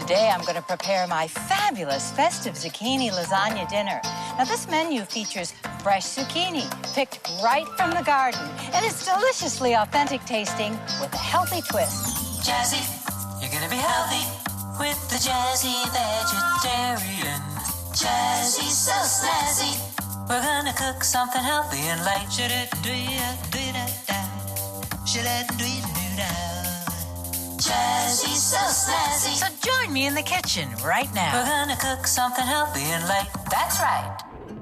Today, I'm going to prepare my fabulous festive zucchini lasagna dinner. Now, this menu features fresh zucchini, picked right from the garden, and it's deliciously authentic tasting with a healthy twist. Jazzy, you're gonna be healthy with the Jazzy Vegetarian. Jazzy, so snazzy. We're gonna cook something healthy and light. Jazzy, so snazzy. So join me in the kitchen right now. We're gonna cook something healthy and light. That's right.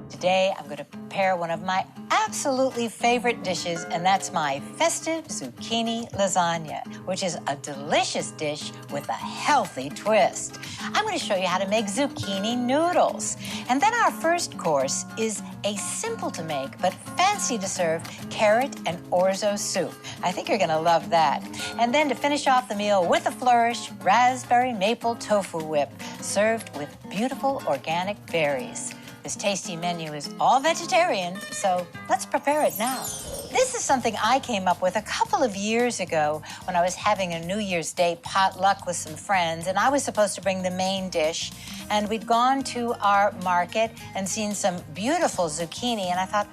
Today, I'm going to prepare one of my absolutely favorite dishes, and that's my festive zucchini lasagna, which is a delicious dish with a healthy twist. I'm going to show you how to make zucchini noodles. And then our first course is a simple to make but fancy to serve carrot and orzo soup. I think you're going to love that. And then to finish off the meal with a flourish, raspberry maple tofu whip, served with beautiful organic berries. This tasty menu is all vegetarian, so let's prepare it now. This is something I came up with a couple of years ago when I was having a New Year's Day potluck with some friends, and I was supposed to bring the main dish. And we'd gone to our market and seen some beautiful zucchini, and I thought,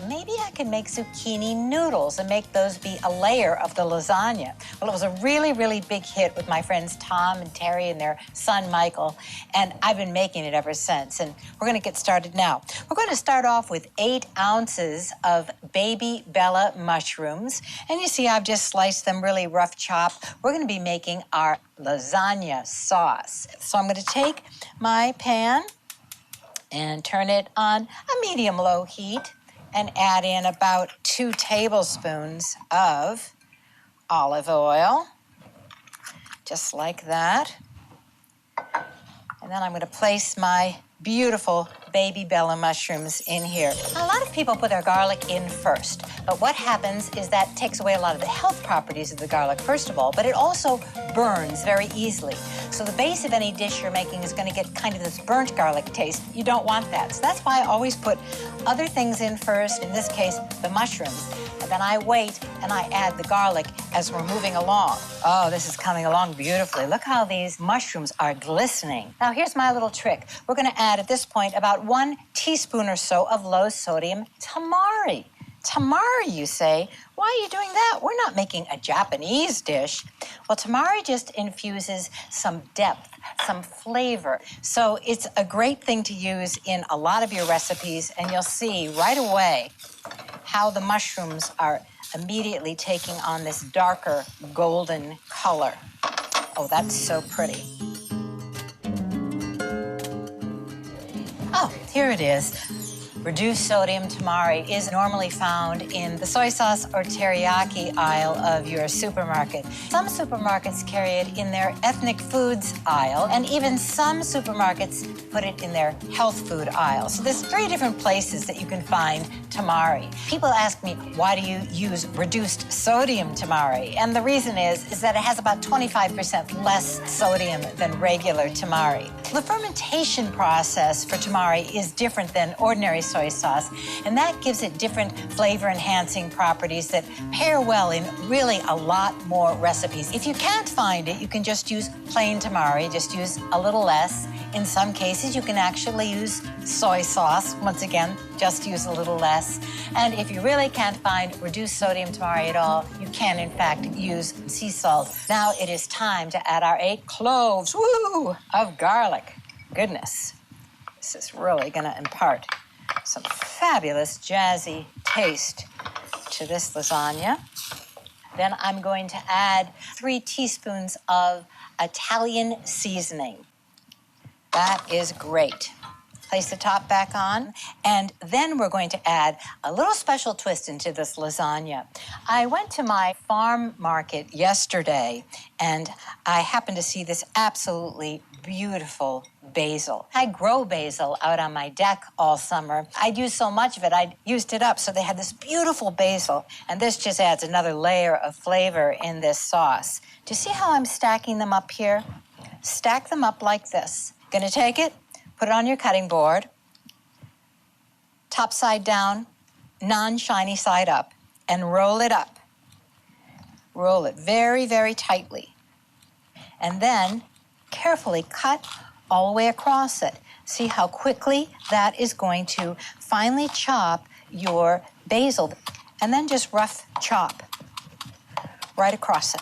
maybe I could make zucchini noodles and make those be a layer of the lasagna. Well, it was a really, really big hit with my friends Tom and Terry and their son Michael, and I've been making it ever since. And we're going to get started now. We're going to start off with 8 ounces of baby Bella mushrooms, and you see I've just sliced them really rough chop. We're going to be making our lasagna sauce. So I'm going to take my pan and turn it on a medium-low heat and add in about 2 tablespoons of olive oil, just like that. And then I'm going to place my beautiful baby Bella mushrooms in here. Now, a lot of people put their garlic in first, but what happens is that takes away a lot of the health properties of the garlic, first of all, but it also burns very easily. So the base of any dish you're making is going to get kind of this burnt garlic taste. You don't want that. So that's why I always put other things in first, in this case, the mushrooms. And then I wait and I add the garlic as we're moving along. Oh, this is coming along beautifully. Look how these mushrooms are glistening. Now, here's my little trick. We're going to add, at this point, about 1 teaspoon or so of low-sodium tamari. Tamari, you say? Why are you doing that? We're not making a Japanese dish. Well, tamari just infuses some depth, some flavor. So it's a great thing to use in a lot of your recipes, and you'll see right away how the mushrooms are immediately taking on this darker golden color. Oh, that's so pretty. Oh, here it is. Reduced sodium tamari is normally found in the soy sauce or teriyaki aisle of your supermarket. Some supermarkets carry it in their ethnic foods aisle, and even some supermarkets put it in their health food aisle. So there's 3 different places that you can find tamari. People ask me, why do you use reduced sodium tamari? And the reason is that it has about 25% less sodium than regular tamari. The fermentation process for tamari is different than ordinary soy sauce, and that gives it different flavor-enhancing properties that pair well in really a lot more recipes. If you can't find it, you can just use plain tamari, just use a little less. In some cases, you can actually use soy sauce. Once again, just use a little less. And if you really can't find reduced sodium tamari at all, you can, in fact, use sea salt. Now it is time to add our 8 cloves, of garlic. Goodness, this is really going to impart some fabulous jazzy taste to this lasagna. Then I'm going to add 3 teaspoons of Italian seasoning. That is great. Place the top back on, and then we're going to add a little special twist into this lasagna. I went to my farm market yesterday, and I happened to see this absolutely beautiful basil. I grow basil out on my deck all summer. I'd used so much of it, I'd used it up, so they had this beautiful basil, and this just adds another layer of flavor in this sauce. Do you see how I'm stacking them up here? Stack them up like this. Gonna take it, put it on your cutting board, top side down, non-shiny side up, and roll it up. Roll it very, very tightly. And then carefully cut all the way across it. See how quickly that is going to finely chop your basil, and then just rough chop right across it.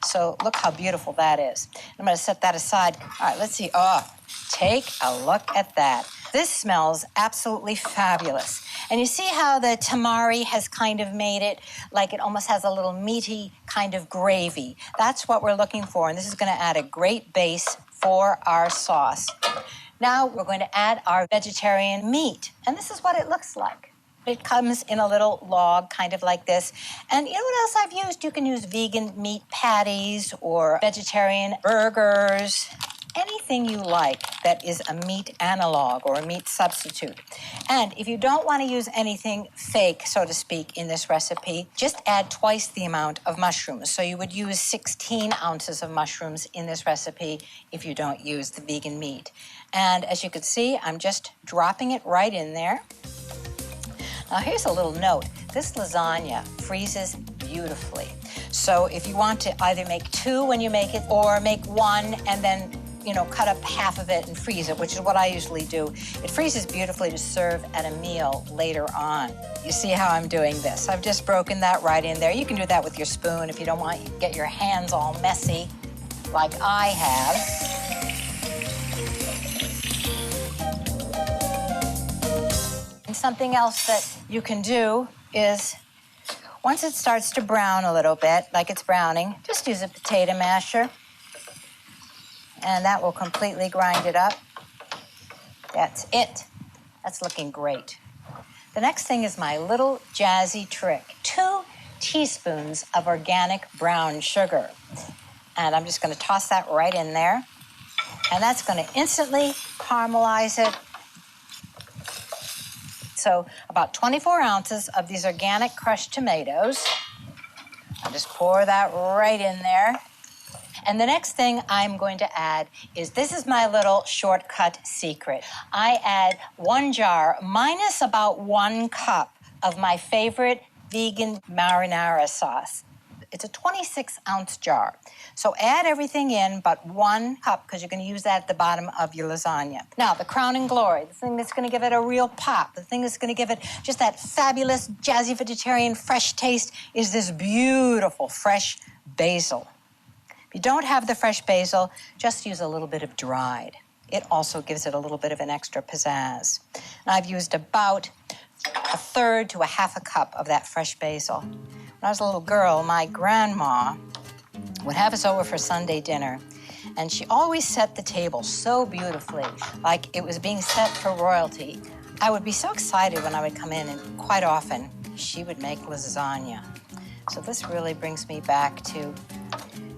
So look how beautiful that is. I'm going to set that aside. All right, let's see. Oh, take a look at that. This smells absolutely fabulous. And you see how the tamari has kind of made it like it almost has a little meaty kind of gravy. That's what we're looking for, and this is going to add a great base for our sauce. Now we're going to add our vegetarian meat, and this is what it looks like. It comes in a little log, kind of like this. And you know what else I've used? You can use vegan meat patties or vegetarian burgers, anything you like that is a meat analog or a meat substitute. And if you don't want to use anything fake, so to speak, in this recipe, just add twice the amount of mushrooms. So you would use 16 ounces of mushrooms in this recipe if you don't use the vegan meat. And as you can see, I'm just dropping it right in there. Now here's a little note. This lasagna freezes beautifully. So if you want to either make two when you make it or make one and then, cut up half of it and freeze it, which is what I usually do. It freezes beautifully to serve at a meal later on. You see how I'm doing this. I've just broken that right in there. You can do that with your spoon if you don't want to get your hands all messy like I have. And something else that you can do is, once it starts to brown a little bit, like it's browning, just use a potato masher. And that will completely grind it up. That's it. That's looking great. The next thing is my little jazzy trick. 2 teaspoons of organic brown sugar. And I'm just going to toss that right in there. And that's going to instantly caramelize it. So about 24 ounces of these organic crushed tomatoes. I'll just pour that right in there. And the next thing I'm going to add is, this is my little shortcut secret. I add 1 jar minus about 1 cup of my favorite vegan marinara sauce. It's a 26-ounce jar. So add everything in but 1 cup, because you're going to use that at the bottom of your lasagna. Now, the crown and glory, the thing that's going to give it a real pop, the thing that's going to give it just that fabulous, jazzy, vegetarian, fresh taste is this beautiful, fresh basil. If you don't have the fresh basil, just use a little bit of dried. It also gives it a little bit of an extra pizzazz. And I've used about 1/3 to 1/2 cup of that fresh basil. When I was a little girl, my grandma would have us over for Sunday dinner, and she always set the table so beautifully, like it was being set for royalty. I would be so excited when I would come in, and quite often she would make lasagna. So this really brings me back to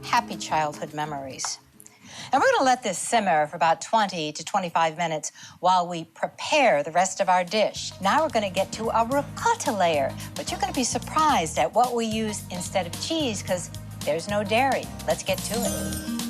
happy childhood memories. And we're going to let this simmer for about 20 to 25 minutes while we prepare the rest of our dish. Now we're going to get to a ricotta layer, but you're going to be surprised at what we use instead of cheese, because there's no dairy. Let's get to it.